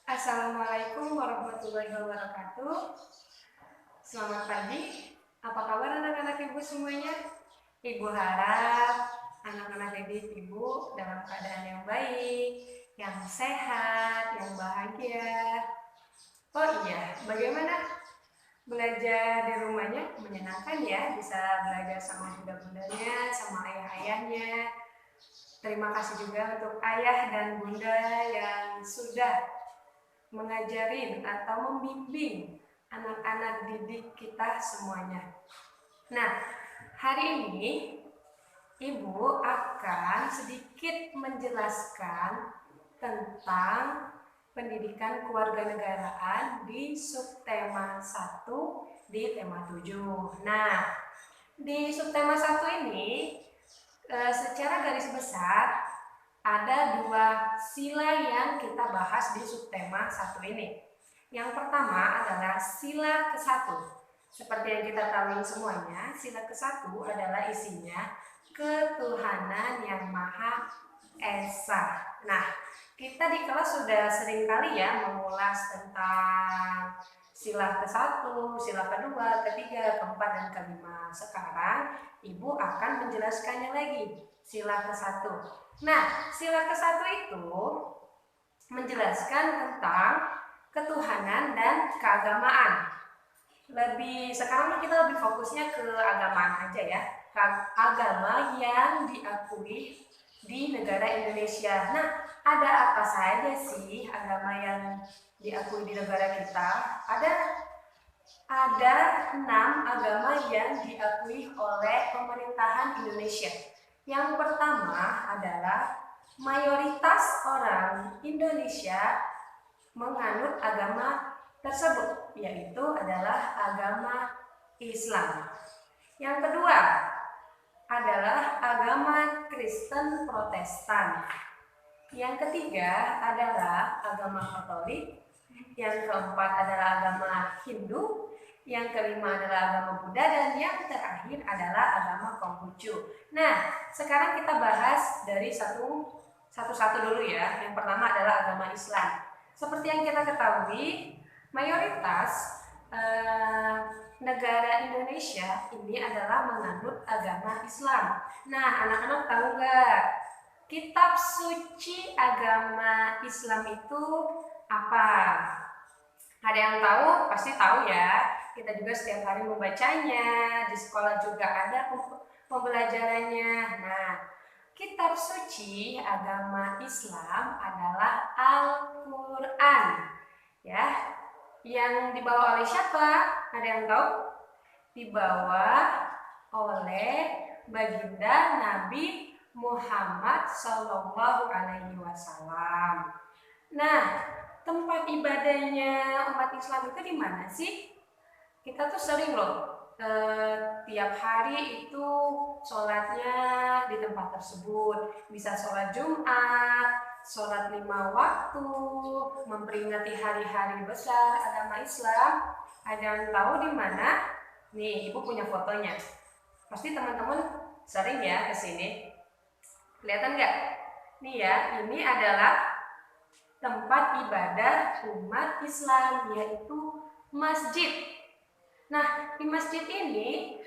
Assalamualaikum warahmatullahi wabarakatuh. Selamat pagi. Apa kabar anak-anak ibu semuanya? Ibu harap anak-anak didik ibu dalam keadaan yang baik, yang sehat, yang bahagia. Oh iya, bagaimana belajar di rumahnya? Menyenangkan ya, bisa belajar sama bunda-bundanya, sama ayah-ayahnya. Terima kasih juga untuk ayah dan bunda yang sudah mengajarin atau membimbing anak-anak didik kita semuanya. Nah, hari ini Ibu akan sedikit menjelaskan tentang pendidikan kewarganegaraan di subtema 1 di tema 7. Nah, di subtema 1 ini secara garis besar ada dua sila yang kita bahas di subtema 1 ini. Yang pertama adalah sila ke-1. Seperti yang kita tahu semuanya, sila ke-1 adalah isinya ketuhanan yang Maha Esa. Nah, kita di kelas sudah sering kali ya mengulas tentang sila ke-1, sila kedua, ketiga, keempat, dan kelima. Sekarang Ibu akan menjelaskannya lagi, sila ke-1. Nah, sila ke-1 itu menjelaskan tentang ketuhanan dan keagamaan. Sekarang kita lebih fokusnya ke agamaan aja ya. Agama yang diakui di negara Indonesia. Nah, ada apa saja sih agama yang diakui di negara kita? Ada 6 agama yang diakui oleh pemerintahan Indonesia. Yang pertama adalah mayoritas orang Indonesia menganut agama tersebut, yaitu adalah agama Islam. Yang kedua adalah agama Kristen Protestan. Yang ketiga adalah agama Katolik. Yang keempat adalah agama Hindu. Yang kelima adalah agama Buddha, dan yang terakhir adalah agama Konghucu. Nah, sekarang kita bahas dari satu-satu dulu ya. Yang pertama adalah agama Islam. Seperti yang kita ketahui, mayoritas negara Indonesia ini adalah menganut agama Islam. Nah, anak-anak tahu nggak kitab suci agama Islam itu apa? Ada yang tahu? Pasti tahu ya. Kita juga setiap hari membacanya, di sekolah juga ada pembelajarannya. Nah, kitab suci agama Islam adalah Al-Quran, ya. Yang dibawa oleh siapa? Ada yang tahu? Dibawa oleh baginda Nabi Muhammad Shallallahu Alaihi Wasallam. Nah, tempat ibadahnya umat Islam itu di mana sih? Kita tuh sering loh tiap hari itu sholatnya di tempat tersebut. Bisa sholat Jumat, sholat 5 waktu, memperingati hari-hari besar agama Islam. Ada yang tahu di mana? Nih, Ibu punya fotonya. Pasti teman-teman sering ya ke sini. Kelihatan nggak? Nih ya, ini adalah tempat ibadah umat Islam, yaitu masjid. Nah, di masjid ini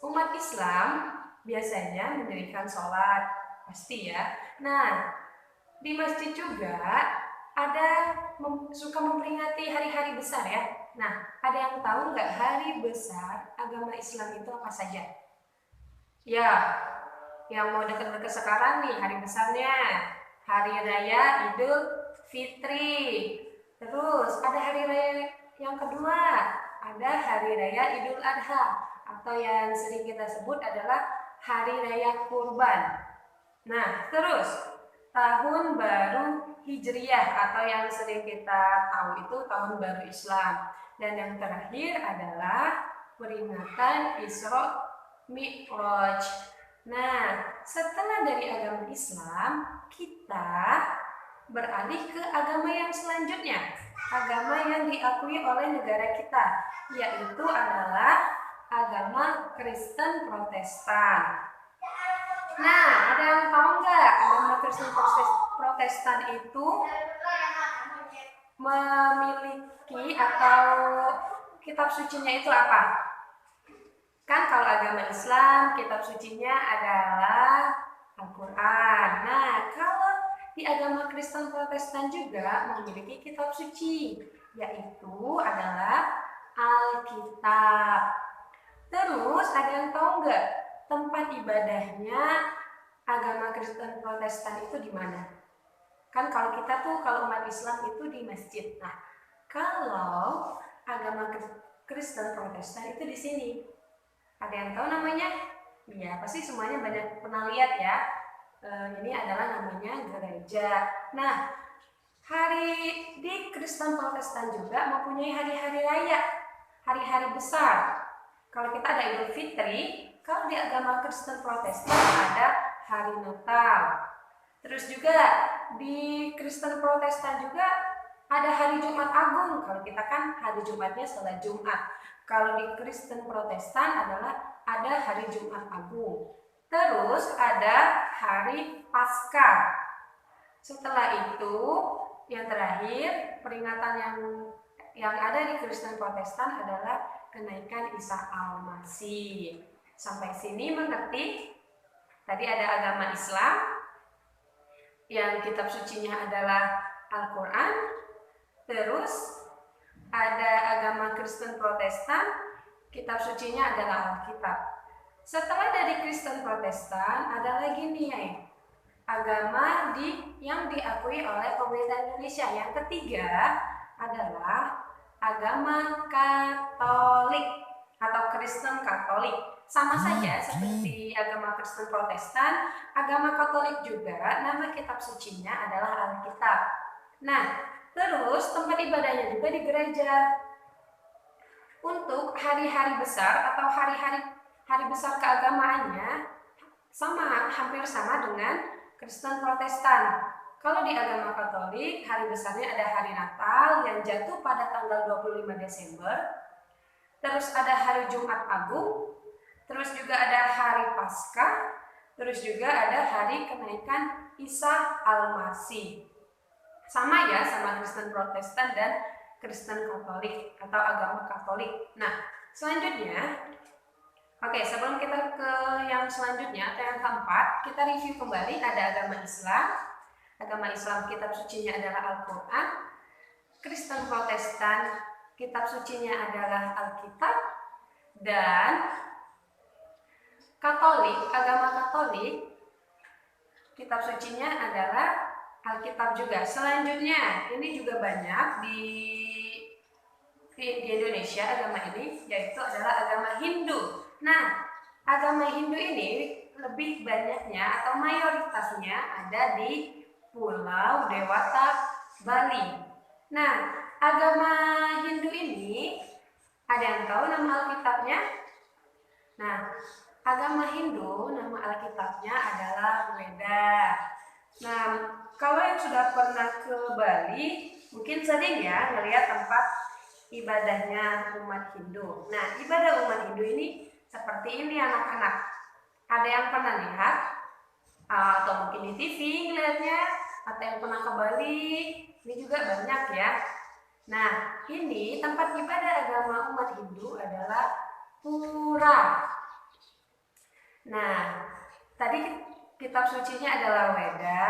umat Islam biasanya mendirikan sholat, pasti ya. Nah, di masjid juga ada suka memperingati hari-hari besar ya. Nah, ada yang tahu nggak hari besar agama Islam itu apa saja? Ya, yang mau deket-deket sekarang nih hari besarnya, Hari Raya Idul Fitri. Terus ada hari raya yang kedua, ada Hari Raya Idul Adha, atau yang sering kita sebut adalah Hari Raya Kurban. Nah, terus Tahun Baru Hijriah, atau yang sering kita tahu itu Tahun Baru Islam. Dan yang terakhir adalah peringatan Isra Mi'raj. Nah, setelah dari agama Islam, kita beralih ke agama yang selanjutnya, agama yang diakui oleh negara kita, yaitu adalah agama Kristen Protestan. Nah, ada yang tahu nggak agama Kristen Protestan itu memiliki atau kitab sucinya itu apa? Kan kalau agama Islam kitab sucinya adalah Al-Quran. Nah, kalau di agama Kristen Protestan juga memiliki kitab suci, yaitu adalah Alkitab. Terus ada yang tahu nggak tempat ibadahnya agama Kristen Protestan itu di mana? Kan kalau kita tuh kalau umat Islam itu di masjid. Nah, kalau agama Kristen Protestan itu di sini. Ada yang tahu namanya? Iya, pasti semuanya banyak pernah lihat ya. Ini adalah namanya gereja. Nah, hari di Kristen Protestan juga mempunyai hari-hari raya, hari-hari besar. Kalau kita ada Idul Fitri, kalau di agama Kristen Protestan ada hari Natal. Terus juga di Kristen Protestan juga ada hari Jumat Agung. Kalau kita kan hari Jumatnya setelah Jumat. Kalau di Kristen Protestan adalah ada hari Jumat Agung. Terus ada hari Paskah. Setelah itu yang terakhir peringatan yang ada di Kristen Protestan adalah kenaikan Isa Al-Masih. Sampai sini mengerti? Tadi ada agama Islam yang kitab sucinya adalah Al-Quran. Terus ada agama Kristen Protestan, kitab sucinya adalah Alkitab. Setelah dari Kristen Protestan ada lagi nih agama yang diakui oleh pemerintah Indonesia. Yang ketiga adalah agama Katolik atau Kristen Katolik. Sama saja seperti agama Kristen Protestan, agama Katolik juga nama kitab sucinya adalah Alkitab. Nah, terus tempat ibadahnya juga di gereja. Untuk hari-hari besar atau hari besar keagamaannya hampir sama dengan Kristen Protestan. Kalau di agama Katolik, hari besarnya ada hari Natal yang jatuh pada tanggal 25 Desember. Terus ada hari Jumat Agung. Terus juga ada hari Paskah. Terus juga ada hari kenaikan Isa Al-Masih. Sama ya sama Kristen Protestan dan Kristen Katolik atau agama Katolik. Nah, selanjutnya, oke, sebelum kita ke yang selanjutnya atau yang keempat, kita review kembali ada agama Islam. Agama Islam kitab sucinya adalah Al-Quran. Kristen Protestan kitab sucinya adalah Alkitab. Dan Katolik, agama Katolik kitab sucinya adalah Alkitab juga. Selanjutnya, ini juga banyak di Indonesia agama ini, yaitu adalah agama Hindu. Nah, agama Hindu ini lebih banyaknya atau mayoritasnya ada di Pulau Dewata, Bali. Nah, agama Hindu ini ada yang tahu nama Alkitabnya? Nah, agama Hindu nama Alkitabnya adalah Weda. Nah, kalau yang sudah pernah ke Bali, mungkin sering ya melihat tempat ibadahnya umat Hindu. Nah, ibadah umat Hindu ini seperti ini anak-anak. Ada yang pernah lihat? Atau mungkin di TV ngeliatnya? Atau yang pernah ke Bali? Ini juga banyak ya. Nah, ini tempat ibadah agama umat Hindu adalah pura. Nah, tadi kitab sucinya adalah Weda,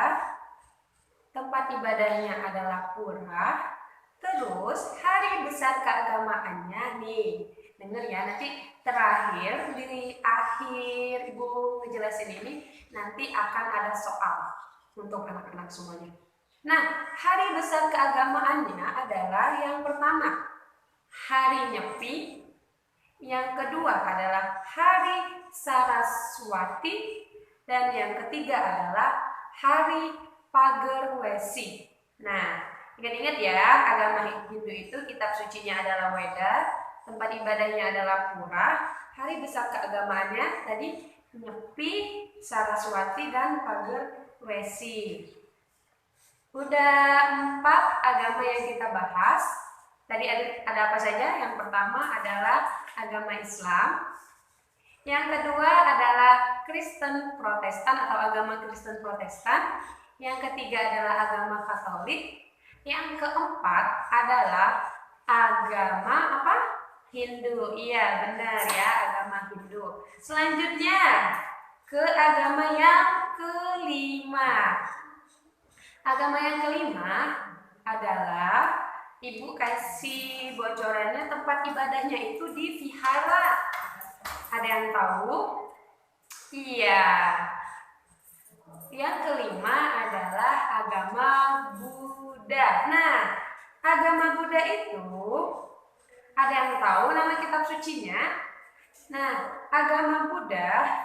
tempat ibadahnya adalah pura, terus hari besar keagamaannya nih, denger ya, nanti terakhir di akhir Ibu ngejelasin ini nanti akan ada soal untuk anak-anak semuanya. Nah, hari besar keagamaannya adalah yang pertama hari Nyepi, yang kedua adalah hari Saraswati, dan yang ketiga adalah hari Pagerwesi. Nah, ingat-ingat ya, agama Hindu itu kitab sucinya adalah Weda, tempat ibadahnya adalah Pura, hari besar keagamaannya tadi Nyepi, Saraswati, dan Pagerwesi. Udah 4 agama yang kita bahas. Tadi ada apa saja? Yang pertama adalah agama Islam. Yang kedua adalah Kristen Protestan atau agama Kristen Protestan. Yang ketiga adalah agama Katolik. Yang keempat adalah agama apa? Hindu. Iya, benar ya, agama Hindu. Selanjutnya ke agama yang kelima. Agama yang kelima adalah Ibu kasih bocorannya, tempat ibadahnya itu di vihara. Ada yang tahu? Iya. Yang kelima adalah agama Buddha. Nah, agama Buddha itu ada yang tahu nama kitab sucinya? Nah, agama Buddha,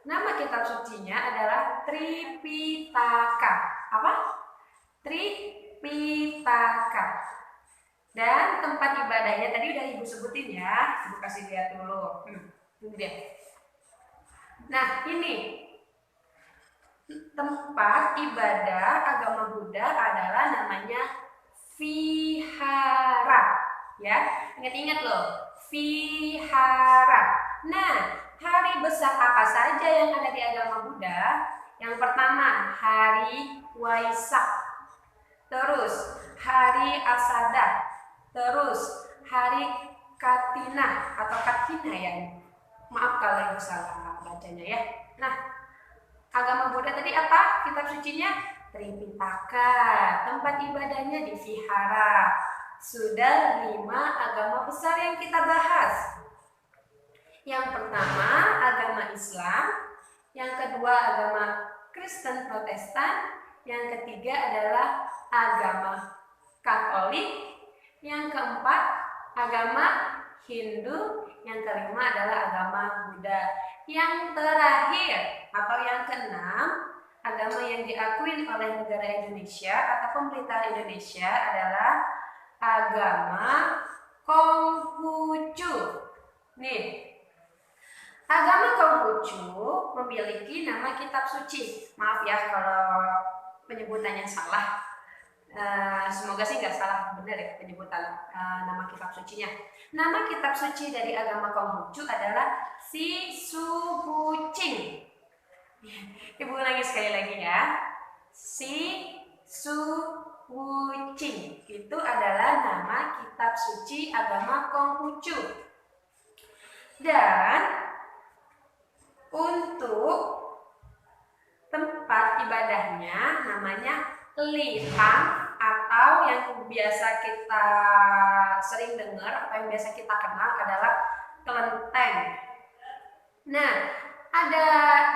nama kitab sucinya adalah Tripitaka. Apa? Tripitaka. Dan tempat ibadahnya tadi udah Ibu sebutin ya. Ibu kasih lihat dulu. Ini dia. Nah, ini tempat ibadah agama Buddha adalah namanya vihara. Ya, ingat-ingat loh, vihara. Nah, hari besar apa saja yang ada di agama Buddha? Yang pertama, hari Waisak. Terus, hari Asada. Terus, hari Katina atau Katina ya. Maaf kalau Ibu salah bacanya ya. Nah, agama Buddha tadi apa? Kitab sucinya Tripitaka. Tempat ibadahnya di vihara. Sudah 5 agama besar yang kita bahas. Yang pertama agama Islam, yang kedua agama Kristen Protestan, yang ketiga adalah agama Katolik, yang keempat agama Hindu, yang kelima adalah agama Buddha. Yang terakhir atau yang keenam, agama yang diakui oleh negara Indonesia atau pemerintah Indonesia adalah agama Konghucu. Nih, agama Konghucu memiliki nama kitab suci. Maaf ya kalau penyebutannya salah. Semoga sih nggak salah, benar ya penyebutan nama kitab sucinya. Nama kitab suci dari agama Konghucu adalah Sisuhucing. Ibu ulangi sekali lagi ya. Sisuhucing itu adalah nama kitab suci agama Konghucu. Dan untuk tempat ibadahnya namanya Lihang, atau yang biasa kita sering dengar atau yang biasa kita kenal adalah kelenteng. Nah, ada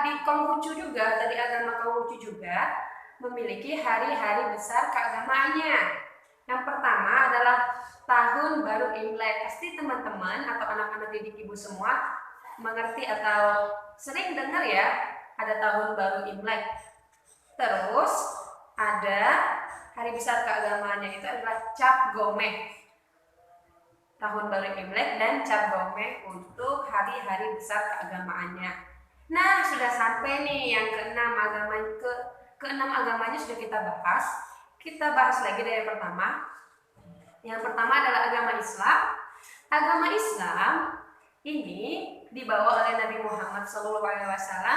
di Konghucu juga, tadi agama Konghucu juga memiliki hari-hari besar keagamaannya. Yang pertama adalah tahun baru Imlek. Pasti teman-teman atau anak-anak didik Ibu semua mengerti atau sering dengar ya, ada tahun baru Imlek. Terus ada hari besar keagamaannya itu adalah Cap Gomeh, tahun baru Imlek, dan Cap Gomeh untuk hari-hari besar keagamaannya. Nah, sudah sampai nih yang keenam keenam agamanya sudah kita bahas. Kita bahas lagi dari yang pertama. Yang pertama adalah agama Islam. Agama Islam ini dibawa oleh Nabi Muhammad SAW.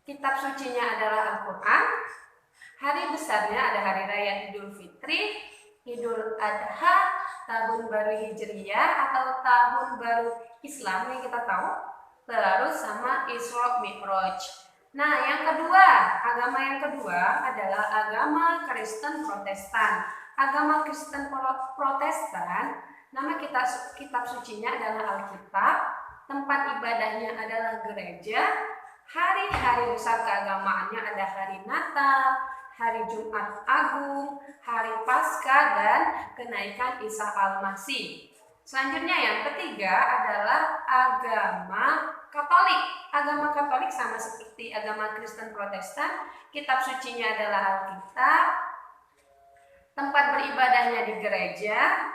Kitab sucinya adalah Al-Quran. Hari besarnya ada hari raya Idul Fitri, Idul Adha, tahun baru Hijriyah atau tahun baru Islam yang kita tahu, terus sama Isra Mi'raj. Nah, yang kedua, agama yang kedua adalah agama Kristen Protestan. Agama Kristen Protestan, nama kitab sucinya adalah Alkitab, tempat ibadahnya adalah gereja, hari-hari besar keagamaannya ada hari Natal, hari Jumat Agung, hari Paskah, dan kenaikan Isa Al-Masih. Selanjutnya yang ketiga adalah agama Katolik. Agama Katolik sama seperti agama Kristen Protestan, kitab sucinya adalah Alkitab, tempat beribadahnya di gereja,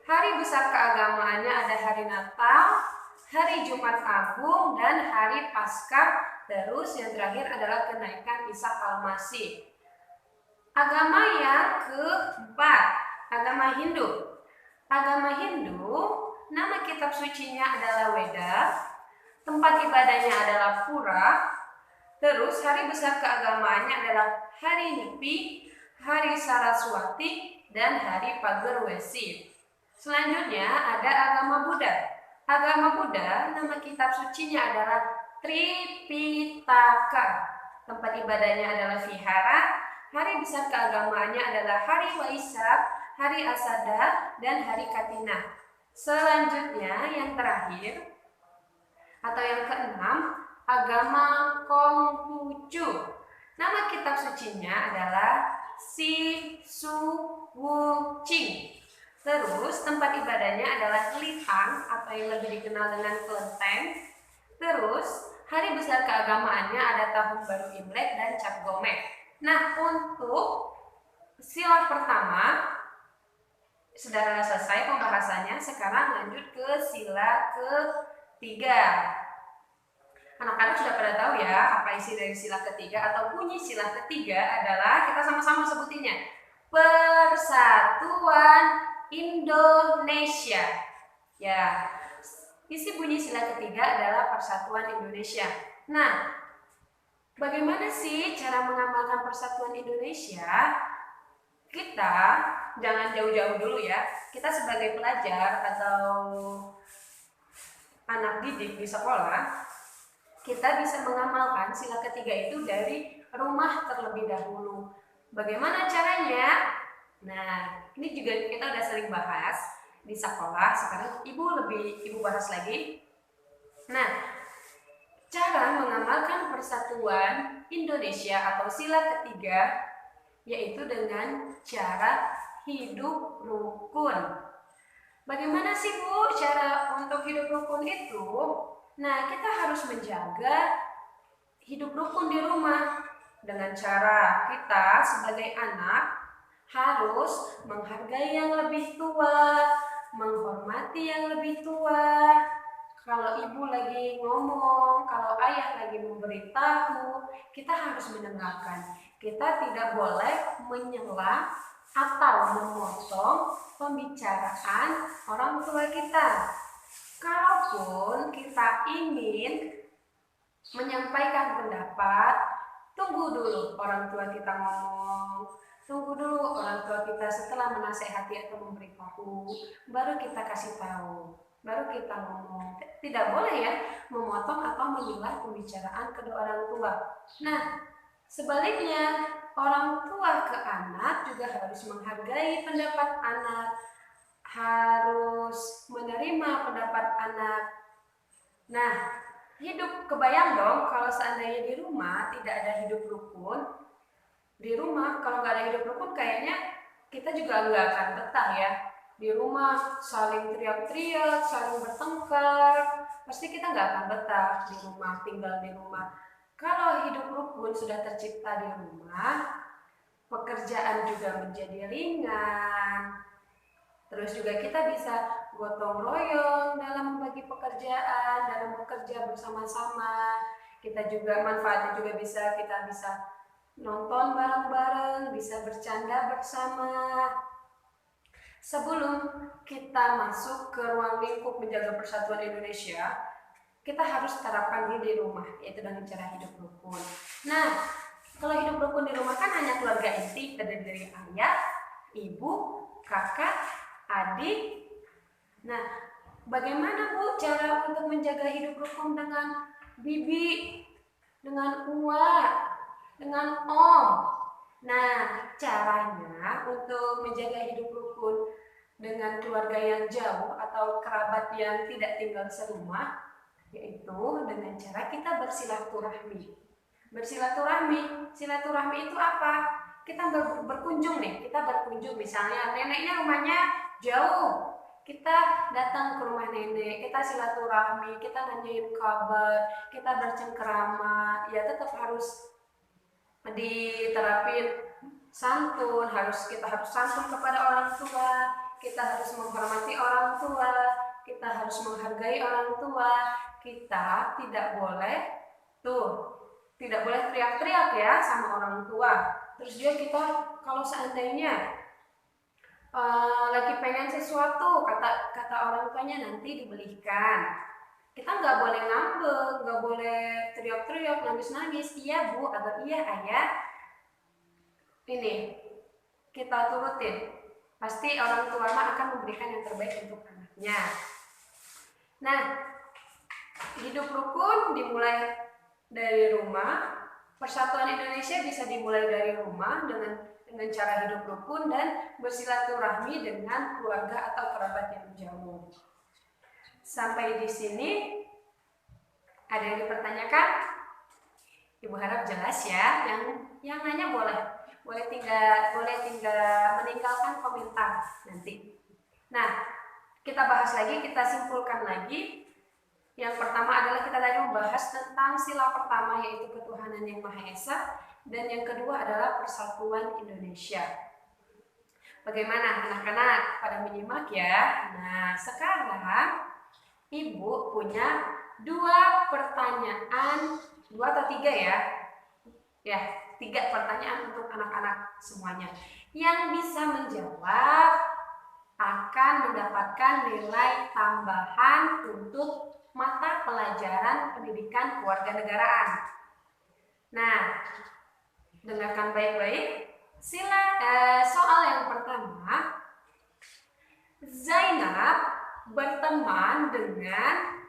hari besar keagamaannya ada hari Natal, hari Jumat Agung, dan hari Paskah. Terus yang terakhir adalah kenaikan Isa Al-Masih. Agama yang keempat, agama Hindu. Agama Hindu, nama kitab sucinya adalah Weda, tempat ibadahnya adalah Pura, terus hari besar keagamaannya adalah hari Nyepi, Hari Saraswati, dan Hari Pagerwesi. Selanjutnya ada agama Buddha. Agama Buddha, nama kitab sucinya adalah Tripitaka. Tempat ibadahnya adalah vihara. Hari besar keagamaannya adalah Hari Waisak, Hari Asada, dan Hari Katina. Selanjutnya yang terakhir atau yang keenam, agama Konghucu. Nama kitab sucinya adalah Si Su Wu Ching. Terus tempat ibadahnya adalah Litang atau yang lebih dikenal dengan kelenteng. Terus hari besar keagamaannya ada Tahun Baru Imlek dan Cap Gomeh. Nah, untuk sila pertama sudah selesai pembahasannya. Sekarang lanjut ke sila ketiga. Anak-anak sudah pada tahu ya apa isi dari sila ketiga atau bunyi sila ketiga adalah, kita sama-sama sebutinnya, Persatuan Indonesia. Ya, isi bunyi sila ketiga adalah Persatuan Indonesia. Nah, bagaimana sih cara mengamalkan Persatuan Indonesia? Kita jangan jauh-jauh dulu ya. Kita sebagai pelajar atau anak didik di sekolah, kita bisa mengamalkan sila ketiga itu dari rumah terlebih dahulu. Bagaimana caranya? Nah, ini juga kita udah sering bahas di sekolah. Sekarang ibu bahas lagi. Nah, cara mengamalkan Persatuan Indonesia atau sila ketiga yaitu dengan cara hidup rukun. Bagaimana sih Bu cara untuk hidup rukun itu? Nah, kita harus menjaga hidup rukun di rumah dengan cara kita sebagai anak harus menghargai yang lebih tua, menghormati yang lebih tua. Kalau ibu lagi ngomong, kalau ayah lagi memberitahu, kita harus mendengarkan. Kita tidak boleh menyela atau memotong pembicaraan orang tua kita. Kalaupun kita ingin menyampaikan pendapat, tunggu dulu orang tua kita ngomong. Tunggu dulu orang tua kita setelah menasehati atau memberitahu, baru kita kasih tahu, baru kita ngomong. Tidak boleh ya memotong atau menyela pembicaraan kedua orang tua. Nah, sebaliknya orang tua ke anak juga harus menghargai pendapat anak, harus menerima pendapat anak. Nah, kebayang dong kalau seandainya di rumah tidak ada hidup rukun. Di rumah kalau nggak ada hidup rukun kayaknya kita juga nggak akan betah ya. Di rumah saling teriak-teriak, saling bertengkar, pasti kita nggak akan betah di rumah, tinggal di rumah. Kalau hidup rukun sudah tercipta di rumah, pekerjaan juga menjadi ringan. Terus juga kita bisa gotong royong dalam membagi pekerjaan, dalam bekerja bersama-sama. Kita juga manfaatnya juga kita bisa nonton bareng-bareng, bisa bercanda bersama. Sebelum kita masuk ke ruang lingkup menjaga persatuan Indonesia, kita harus terapkan di rumah, yaitu dengan cara hidup rukun. Nah, kalau hidup rukun di rumah kan hanya keluarga inti, terdiri dari ayah, ibu, kakak, adik. Nah, bagaimana Bu cara untuk menjaga hidup rukun dengan bibi, dengan uwa, dengan om? Nah, caranya untuk menjaga hidup rukun dengan keluarga yang jauh atau kerabat yang tidak tinggal serumah, yaitu dengan cara kita bersilaturahmi. Silaturahmi itu apa? Kita berkunjung nih, misalnya neneknya rumahnya jauh, kita datang ke rumah nenek, kita silaturahmi, kita nanyain kabar, kita bercengkerama. Ya tetap harus diterapin santun, kita harus santun kepada orang tua, kita harus menghormati orang tua, kita harus menghargai orang tua. Kita tidak boleh teriak-teriak ya sama orang tua. Terus juga kita kalau seandainya lagi pengen sesuatu, kata orang tuanya nanti dibelikan, kita nggak boleh ngambek, nggak boleh teriak-teriak, nangis-nangis. Iya Bu atau iya ayah, ini kita turutin. Pasti orang tua mah akan memberikan yang terbaik untuk anaknya. Nah, hidup rukun dimulai dari rumah. Persatuan Indonesia bisa dimulai dari rumah dengan cara hidup rukun dan bersilaturahmi dengan keluarga atau kerabat yang jauh. Sampai di sini ada yang dipertanyakan? Ibu harap jelas ya. Yang nanya boleh tinggal meninggalkan komentar nanti. Nah, kita bahas lagi, kita simpulkan lagi. Yang pertama adalah kita tadi membahas tentang sila pertama, yaitu ketuhanan yang Maha Esa, dan yang kedua adalah persatuan Indonesia. Bagaimana anak-anak pada menyimak ya? Nah, sekarang Ibu punya 2 pertanyaan, 2 atau 3 ya? Ya, 3 pertanyaan untuk anak-anak semuanya. Yang bisa menjawab akan mendapatkan nilai tambahan untuk mata pelajaran pendidikan kewarganegaraan. Nah, dengarkan baik-baik. Soal yang pertama, Zainab berteman dengan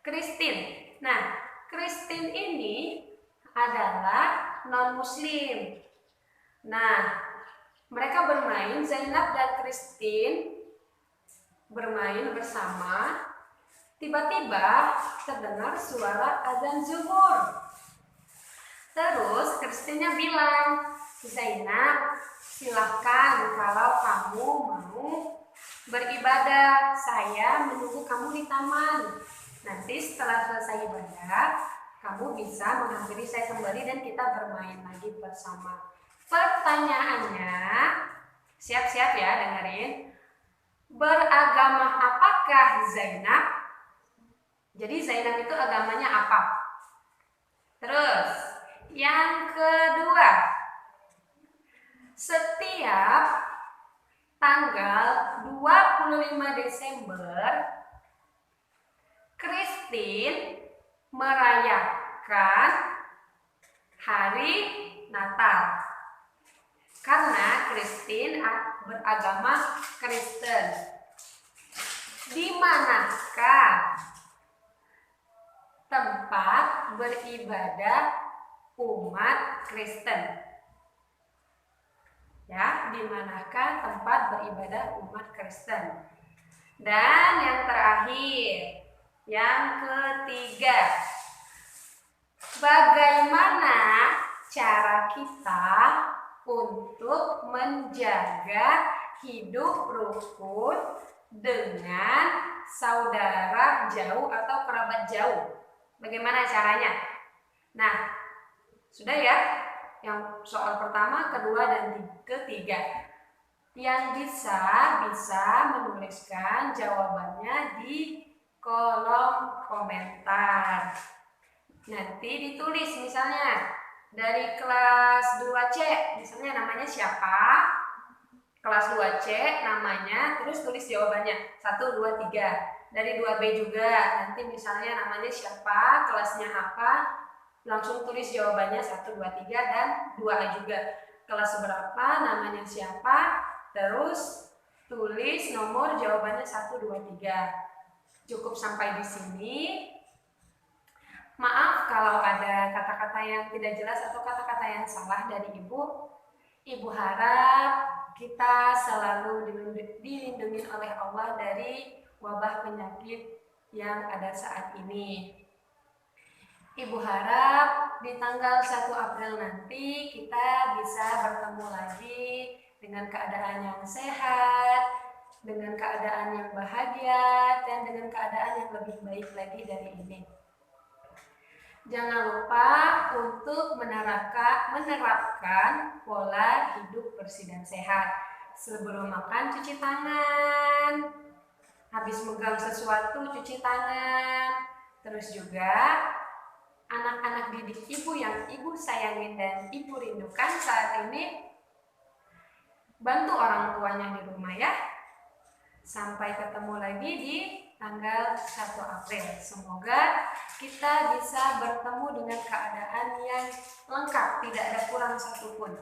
Christine. Nah, Christine ini adalah non-muslim. Nah, mereka bermain, Zainab dan Christine bermain bersama. Tiba-tiba terdengar suara azan zuhur. Terus Christine bilang, Zainab, silahkan kalau kamu mau beribadah, saya menunggu kamu di taman. Nanti setelah selesai ibadah, kamu bisa menghampiri saya kembali dan kita bermain lagi bersama. Pertanyaannya, siap-siap ya dengerin. Beragama apakah Zainab? Jadi Zainab itu agamanya apa? Terus, yang kedua, setiap tanggal 25 Desember, Christine merayakan hari Natal. Karena Christine beragama Kristen. Di manakah tempat beribadah umat Kristen? Ya, di manakah tempat beribadah umat Kristen? Dan yang terakhir, yang ketiga, bagaimana cara kita untuk menjaga hidup rukun dengan saudara jauh atau kerabat jauh? Bagaimana caranya? Nah, sudah ya, yang soal pertama, kedua, dan ketiga. Yang bisa menuliskan jawabannya di kolom komentar. Nanti ditulis misalnya dari kelas 2C, misalnya namanya siapa? Kelas 2C namanya, terus tulis jawabannya 1, 2, 3. Dari 2B juga, nanti misalnya namanya siapa, kelasnya apa, langsung tulis jawabannya 1, 2, 3, dan 2A juga. Kelas berapa, namanya siapa, terus tulis nomor jawabannya 1, 2, 3. Cukup sampai di sini. Maaf kalau ada kata-kata yang tidak jelas atau kata-kata yang salah dari Ibu. Ibu harap kita selalu dilindungi oleh Allah dari wabah penyakit yang ada saat ini. Ibu harap di tanggal 1 April nanti kita bisa bertemu lagi dengan keadaan yang sehat, dengan keadaan yang bahagia, dan dengan keadaan yang lebih baik lagi dari ini. Jangan lupa untuk menerapkan pola hidup bersih dan sehat. Sebelum makan cuci tangan, habis megang sesuatu cuci tangan. Terus juga anak-anak didik Ibu yang Ibu sayangin dan Ibu rindukan saat ini, bantu orang tuanya di rumah ya. Sampai ketemu lagi di tanggal 1 April. Semoga kita bisa bertemu dengan keadaan yang lengkap, tidak ada kurang satupun.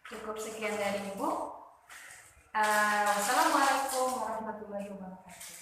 Cukup sekian dari Ibu. Wassalamualaikum warahmatullahi wabarakatuh.